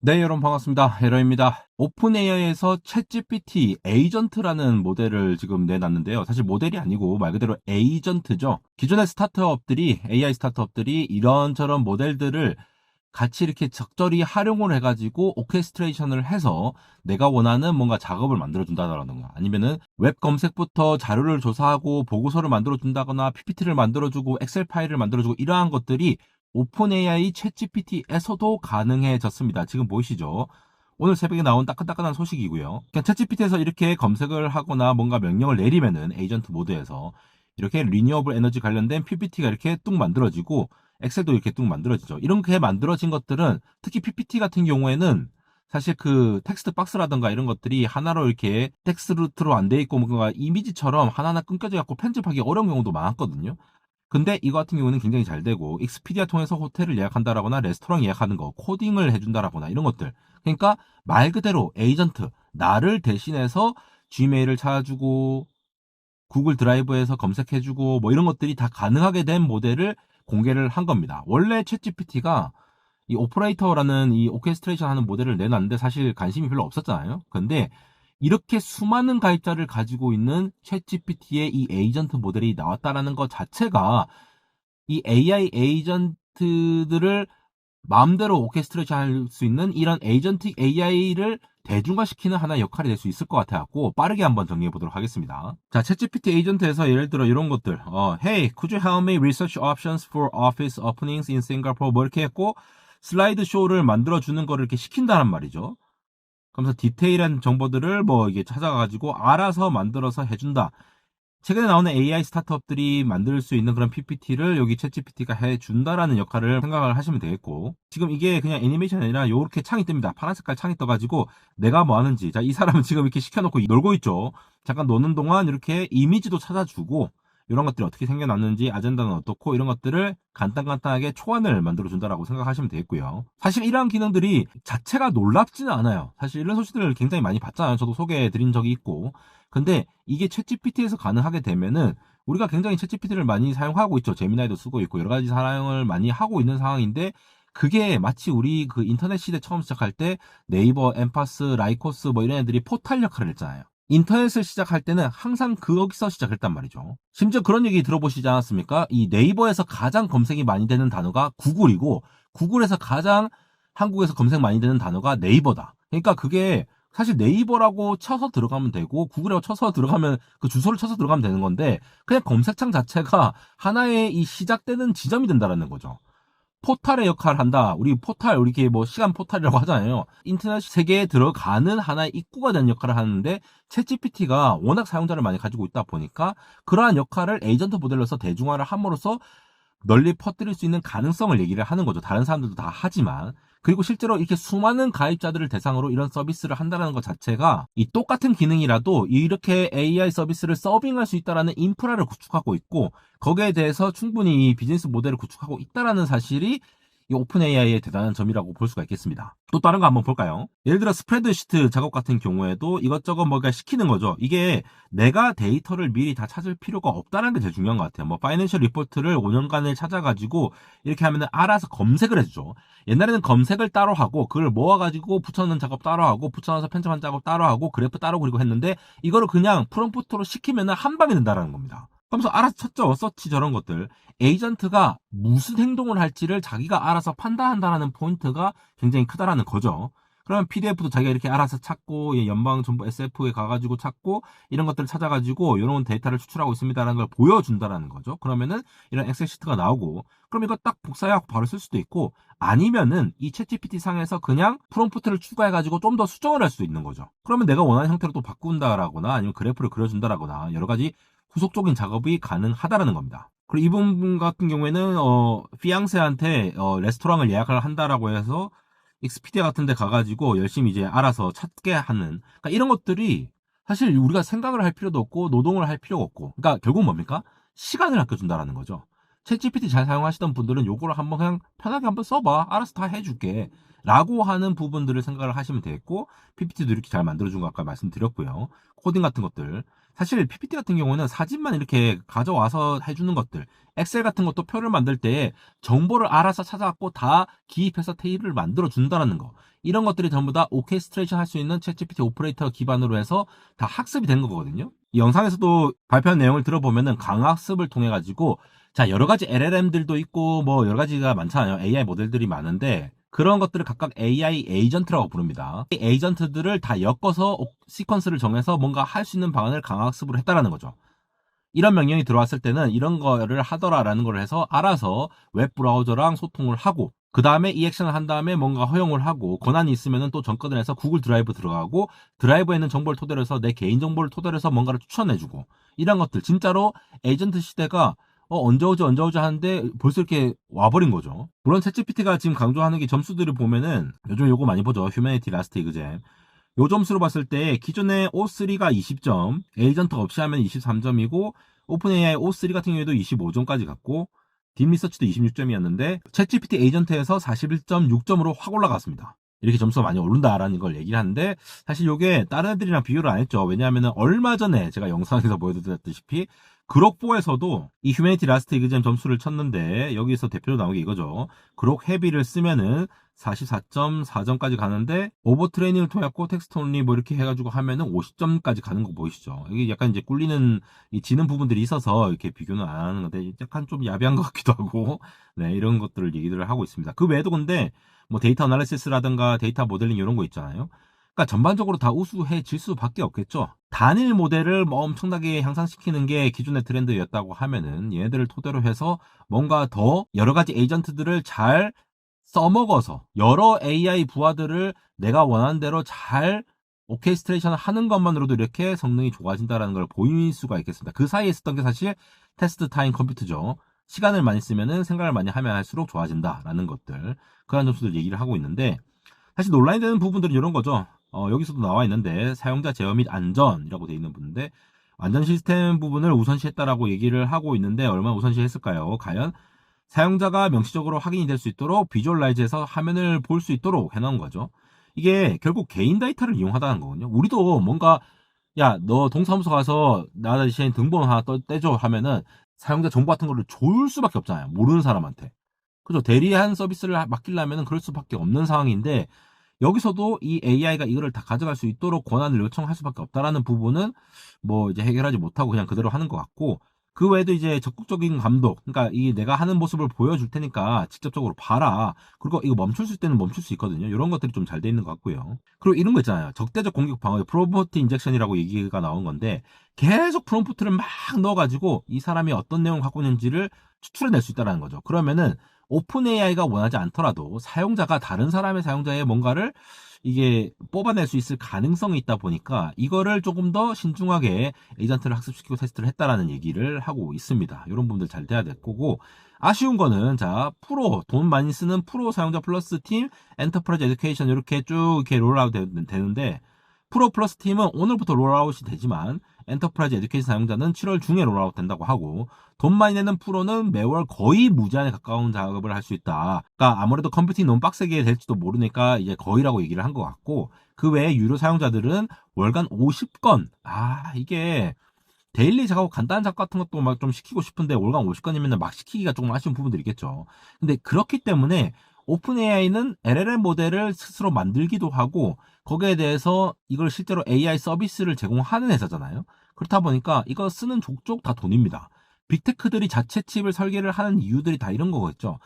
네, 여러분 반갑습니다. 에러입니다. 오픈 AI에서 챗GPT 에이전트라는 모델을 지금 내놨는데요. 사실 모델이 아니고 말 그대로 에이전트죠. 기존의 스타트업들이, AI 스타트업들이 이런저런 모델들을 같이 이렇게 적절히 활용을 해가지고 오케스트레이션을 해서 내가 원하는 뭔가 작업을 만들어준다던가 아니면은 웹 검색부터 자료를 조사하고 보고서를 만들어준다거나 PPT를 만들어주고 엑셀 파일을 만들어주고 이러한 것들이 오픈 AI 챗GPT에서도 가능해졌습니다. 지금 보이시죠? 오늘 새벽에 나온 따끈따끈한 소식이고요. 그냥 챗GPT에서 이렇게 검색을 하거나 뭔가 명령을 내리면은 에이전트 모드에서 이렇게 리뉴어블 에너지 관련된 PPT가 이렇게 뚝 만들어지고 엑셀도 이렇게 뚝 만들어지죠. 이렇게 만들어진 것들은 특히 PPT 같은 경우에는 사실 그 텍스트 박스라든가 이런 것들이 하나로 이렇게 텍스트로 안 돼 있고 뭔가 이미지처럼 하나하나 끊겨져 갖고 편집하기 어려운 경우도 많았거든요. 근데 이거 같은 경우는 굉장히 잘 되고 익스피디아 통해서 호텔을 예약한다라거나 레스토랑 예약하는 거 코딩을 해준다라거나 이런 것들, 그러니까 말 그대로 에이전트, 나를 대신해서 gmail을 찾아주고 구글 드라이브에서 검색해주고 뭐 이런 것들이 다 가능하게 된 모델을 공개를 한 겁니다. 원래 챗GPT가 이 오퍼레이터라는 이 오케스트레이션 하는 모델을 내놨는데 사실 관심이 별로 없었잖아요. 근데 이렇게 수많은 가입자를 가지고 있는 챗GPT의 이 에이전트 모델이 나왔다라는 것 자체가 이 AI 에이전트들을 마음대로 오케스트레이션 할 수 있는 이런 에이전틱 AI를 대중화시키는 하나의 역할이 될 수 있을 것 같아갖고 빠르게 한번 정리해 보도록 하겠습니다. 자, 챗GPT 에이전트에서 예를 들어 이런 것들, Hey, could you help me research options for office openings in Singapore? 뭐 이렇게 했고 슬라이드 쇼를 만들어 주는 거를 이렇게 시킨다는 말이죠. 그러면서 디테일한 정보들을 뭐 이게 찾아가지고 알아서 만들어서 해준다. 최근에 나오는 AI 스타트업들이 만들 수 있는 그런 PPT를 여기 챗GPT가 해준다라는 역할을 생각을 하시면 되겠고, 지금 이게 그냥 애니메이션이 아니라 요렇게 창이 뜹니다. 파란 색깔 창이 떠가지고 내가 뭐 하는지, 자, 이 사람은 지금 이렇게 시켜놓고 놀고 있죠. 잠깐 노는 동안 이렇게 이미지도 찾아주고 이런 것들이 어떻게 생겨났는지, 아젠다는 어떻고 이런 것들을 간단하게 초안을 만들어준다라고 생각하시면 되겠고요. 사실 이러한 기능들이 자체가 놀랍지는 않아요. 사실 이런 소식들을 굉장히 많이 봤잖아요. 저도 소개해드린 적이 있고. 근데 이게 챗GPT에서 가능하게 되면은 우리가 굉장히 챗GPT를 많이 사용하고 있죠. 제미나이도 쓰고 있고 여러 가지 사용을 많이 하고 있는 상황인데, 그게 마치 우리 그 인터넷 시대 처음 시작할 때 네이버, 엠파스, 라이코스 뭐 이런 애들이 포탈 역할을 했잖아요. 인터넷을 시작할 때는 항상 거기서 시작했단 말이죠. 심지어 그런 얘기 들어보시지 않았습니까? 이 네이버에서 가장 검색이 많이 되는 단어가 구글이고, 구글에서 가장 한국에서 검색 많이 되는 단어가 네이버다. 그러니까 그게 사실 네이버라고 쳐서 들어가면 되고 구글이라고 쳐서 들어가면 그 주소를 쳐서 들어가면 되는 건데, 그냥 검색창 자체가 하나의 이 시작되는 지점이 된다라는 거죠. 포탈의 역할을 한다. 우리 포탈, 우리 이렇게 뭐 시간 포탈이라고 하잖아요. 인터넷 세계에 들어가는 하나의 입구가 되는 역할을 하는데, 챗GPT가 워낙 사용자를 많이 가지고 있다 보니까 그러한 역할을 에이전트 모델로서 대중화를 함으로써 널리 퍼뜨릴 수 있는 가능성을 얘기를 하는 거죠. 다른 사람들도 다 하지만. 그리고 실제로 이렇게 수많은 가입자들을 대상으로 이런 서비스를 한다는 것 자체가 이 똑같은 기능이라도 이렇게 AI 서비스를 서빙할 수 있다는 인프라를 구축하고 있고, 거기에 대해서 충분히 이 비즈니스 모델을 구축하고 있다는 사실이 이 오픈 AI의 대단한 점이라고 볼 수가 있겠습니다. 또 다른 거 한번 볼까요? 예를 들어 스프레드시트 작업 같은 경우에도 이것저것 뭔가 시키는 거죠. 이게 내가 데이터를 미리 다 찾을 필요가 없다는 게 제일 중요한 것 같아요. 뭐 파이낸셜 리포트를 5년간을 찾아가지고 이렇게 하면은 알아서 검색을 해주죠. 옛날에는 검색을 따로 하고 그걸 모아가지고 붙여넣는 작업 따로 하고 붙여넣어서 편집하는 작업 따로 하고 그래프 따로 그리고 했는데, 이거를 그냥 프롬프트로 시키면은 한 방에 된다는 겁니다. 그러면서 알아서 찾죠. 서치 저런 것들. 에이전트가 무슨 행동을 할지를 자기가 알아서 판단한다는 포인트가 굉장히 크다라는 거죠. 그러면 PDF도 자기가 이렇게 알아서 찾고, 연방정부 SF에 가가지고 찾고, 이런 것들을 찾아가지고, 이런 데이터를 추출하고 있습니다라는 걸 보여준다라는 거죠. 그러면은, 이런 엑셀 시트가 나오고, 그럼 이거 딱 복사해갖고 바로 쓸 수도 있고, 아니면은, 이 챗GPT 상에서 그냥 프롬프트를 추가해가지고 좀 더 수정을 할 수 있는 거죠. 그러면 내가 원하는 형태로 또 바꾼다라거나, 아니면 그래프를 그려준다라거나, 여러 가지 후속적인 작업이 가능하다라는 겁니다. 그리고 이분 같은 경우에는 피앙세한테 레스토랑을 예약을 한다라고 해서 익스피디아 같은 데 가가지고 열심히 이제 알아서 찾게 하는, 그러니까 이런 것들이 사실 우리가 생각을 할 필요도 없고 노동을 할 필요가 없고, 그러니까 결국 뭡니까? 시간을 아껴준다라는 거죠. 챗GPT 잘 사용하시던 분들은 요거를 한번 그냥 편하게 한번 써봐. 알아서 다 해줄게. 라고 하는 부분들을 생각을 하시면 되겠고, PPT도 이렇게 잘 만들어준 거 아까 말씀드렸고요. 코딩 같은 것들. 사실 PPT 같은 경우는 사진만 이렇게 가져와서 해주는 것들, 엑셀 같은 것도 표를 만들 때 정보를 알아서 찾아갖고 다 기입해서 테이블을 만들어 준다는 거. 이런 것들이 전부 다 오케스트레이션 할 수 있는 챗GPT 오퍼레이터 기반으로 해서 다 학습이 된 거거든요. 이 영상에서도 발표한 내용을 들어보면은 강학습을 통해 가지고 자, 여러 가지 LLM들도 있고 뭐 여러 가지가 많잖아요. AI 모델들이 많은데 그런 것들을 각각 AI 에이전트라고 부릅니다. 이 에이전트들을 다 엮어서 시퀀스를 정해서 뭔가 할 수 있는 방안을 강학습으로 했다라는 거죠. 이런 명령이 들어왔을 때는 이런 거를 하더라라는 걸 해서 알아서 웹 브라우저랑 소통을 하고 그 다음에 이 액션을 한 다음에 뭔가 허용을 하고 권한이 있으면은 또 전권을 해서 구글 드라이브 들어가고 드라이브에 있는 정보를 토대로 해서 내 개인 정보를 토대로 해서 뭔가를 추천해주고 이런 것들 진짜로 에이전트 시대가 언제 오지 하는데 벌써 이렇게 와버린 거죠. 물론 챗GPT가 지금 강조하는 게 점수들을 보면은 요즘 요거 많이 보죠. 휴머니티 라스트 이그잼. 요 점수로 봤을 때 기존의 O3가 20점, 에이전트 없이 하면 23점이고 오픈 AI O3 같은 경우에도 25점까지 갔고 딥 리서치도 26점이었는데 챗GPT 에이전트에서 41.6점으로 확 올라갔습니다. 이렇게 점수가 많이 오른다라는 걸 얘기를 하는데 사실 요게 다른 애들이랑 비교를 안 했죠. 왜냐하면 얼마 전에 제가 영상에서 보여드렸다시피 그록4에서도 이 휴머니티 라스트 이그잼 점수를 쳤는데 여기서 대표로 나온 게 이거죠. 그록 헤비를 쓰면은 44.4점까지 가는데 오버 트레이닝을 통해갖고 텍스트 온리 뭐 이렇게 해가지고 하면은 50점까지 가는 거 보이시죠? 이게 약간 이제 꿀리는 지는 부분들이 있어서 이렇게 비교는 안 하는 건데 약간 좀 야비한 것 같기도 하고 네 이런 것들을 얘기를 하고 있습니다. 그 외에도 근데 뭐 데이터 어널리시스라든가 데이터 모델링 이런 거 있잖아요. 그러니까 전반적으로 다 우수해질 수밖에 없겠죠. 단일 모델을 뭐 엄청나게 향상시키는 게 기존의 트렌드였다고 하면은 얘네들을 토대로 해서 뭔가 더 여러 가지 에이전트들을 잘 써먹어서 여러 AI 부하들을 내가 원하는 대로 잘 오케스트레이션 하는 것만으로도 이렇게 성능이 좋아진다는 걸 보일 수가 있겠습니다. 그 사이에 있었던 게 사실 테스트 타임 컴퓨터죠. 시간을 많이 쓰면은 생각을 많이 하면 할수록 좋아진다라는 것들. 그런 점수들 얘기를 하고 있는데 사실 논란이 되는 부분들은 이런 거죠. 여기서도 나와 있는데 사용자 제어 및 안전이라고 돼 있는 부분인데 안전 시스템 부분을 우선시했다라고 얘기를 하고 있는데 얼마나 우선시했을까요? 과연 사용자가 명시적으로 확인이 될 수 있도록 비주얼라이즈해서 화면을 볼 수 있도록 해놓은 거죠. 이게 결국 개인 데이터를 이용하다는 거거든요. 우리도 뭔가 야, 너 동사무소 가서 나 대신 등본 하나 떼줘 하면은 사용자 정보 같은 거를 줄 수밖에 없잖아요. 모르는 사람한테. 그죠? 대리한 서비스를 맡기려면 그럴 수밖에 없는 상황인데 여기서도 이 AI가 이거를 다 가져갈 수 있도록 권한을 요청할 수밖에 없다라는 부분은 뭐 이제 해결하지 못하고 그냥 그대로 하는 것 같고 그 외에도 이제 적극적인 감독, 그러니까 이 내가 하는 모습을 보여줄 테니까 직접적으로 봐라. 그리고 이거 멈출 수 있을 때는 멈출 수 있거든요. 이런 것들이 좀 잘 돼 있는 것 같고요. 그리고 이런 거 있잖아요. 적대적 공격 방어, 프롬프트 인젝션이라고 얘기가 나온 건데 계속 프롬프트를 막 넣어가지고 이 사람이 어떤 내용을 갖고 있는지를 추출해낼 수 있다는 거죠. 그러면은 오픈 AI가 원하지 않더라도 사용자가 다른 사람의 사용자의 뭔가를 이게 뽑아낼 수 있을 가능성이 있다 보니까 이거를 조금 더 신중하게 에이전트를 학습시키고 테스트를 했다라는 얘기를 하고 있습니다. 이런 부분들 잘 돼야 될 거고 아쉬운 거는 자 프로 돈 많이 쓰는 프로 사용자 플러스 팀 엔터프라이즈 에듀케이션 이렇게 쭉 이렇게 롤아웃 되는데 프로 플러스 팀은 오늘부터 롤아웃이 되지만 엔터프라이즈 에듀케이션 사용자는 7월 중에 롤아웃 된다고 하고 돈 많이 내는 프로는 매월 거의 무제한에 가까운 작업을 할 수 있다. 그러니까 아무래도 컴퓨팅이 너무 빡세게 될지도 모르니까 이제 거의라고 얘기를 한 것 같고 그 외에 유료 사용자들은 월간 50건 이게 데일리 작업 간단한 작업 같은 것도 막 좀 시키고 싶은데 월간 50건이면 막 시키기가 조금 아쉬운 부분들이 있겠죠. 근데 그렇기 때문에 오픈 AI는 LLM 모델을 스스로 만들기도 하고 거기에 대해서 이걸 실제로 AI 서비스를 제공하는 회사잖아요. 그렇다 보니까 이거 쓰는 족족 다 돈입니다. 빅테크들이 자체 칩을 설계를 하는 이유들이 다 이런 거겠죠.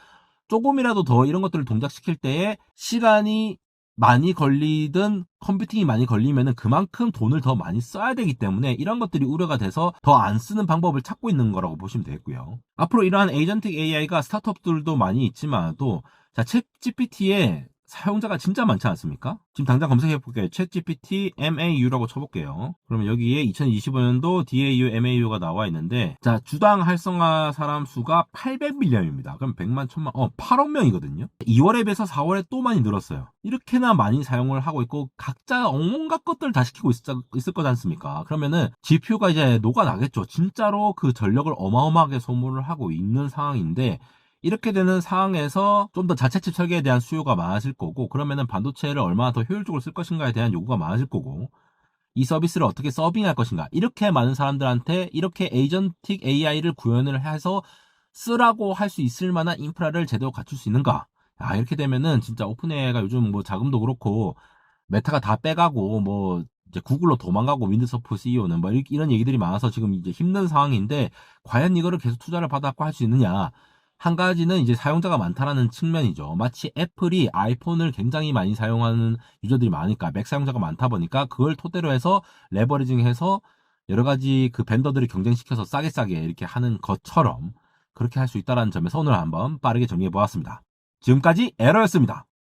조금이라도 더 이런 것들을 동작시킬 때에 시간이 많이 걸리든 컴퓨팅이 많이 걸리면은 그만큼 돈을 더 많이 써야 되기 때문에 이런 것들이 우려가 돼서 더 안 쓰는 방법을 찾고 있는 거라고 보시면 되겠고요. 앞으로 이러한 에이전틱 AI가 스타트업들도 많이 있지만 또 자, 챗 GPT에 사용자가 진짜 많지 않습니까? 지금 당장 검색해 볼게요. 챗GPT MAU라고 쳐볼게요. 그러면 여기에 2025년도 DAU, MAU가 나와 있는데, 자, 주당 활성화 사람 수가 800밀리언입니다. 그럼 100만, 1000만, 8억 명이거든요. 2월에 비해서 4월에 또 많이 늘었어요. 이렇게나 많이 사용을 하고 있고, 각자 온갖 것들 다 시키고 있을 거지 않습니까? 그러면은 GPU가 이제 녹아나겠죠. 진짜로 그 전력을 어마어마하게 소모를 하고 있는 상황인데, 이렇게 되는 상황에서 좀 더 자체칩 설계에 대한 수요가 많아질 거고 그러면은 반도체를 얼마나 더 효율적으로 쓸 것인가에 대한 요구가 많아질 거고 이 서비스를 어떻게 서빙할 것인가. 이렇게 많은 사람들한테 이렇게 에이전틱 AI를 구현을 해서 쓰라고 할 수 있을 만한 인프라를 제대로 갖출 수 있는가. 이렇게 되면은 진짜 오픈 AI가 요즘 뭐 자금도 그렇고 메타가 다 빼가고 뭐 이제 구글로 도망가고 윈드서프 CEO는 뭐 이런 얘기들이 많아서 지금 이제 힘든 상황인데 과연 이거를 계속 투자를 받아갖고 할 수 있느냐. 한 가지는 이제 사용자가 많다라는 측면이죠. 마치 애플이 아이폰을 굉장히 많이 사용하는 유저들이 많으니까 맥 사용자가 많다 보니까 그걸 토대로 해서 레버리징해서 여러 가지 그 벤더들을 경쟁시켜서 싸게 이렇게 하는 것처럼 그렇게 할 수 있다는 점에서 오늘 한번 빠르게 정리해 보았습니다. 지금까지 에러였습니다.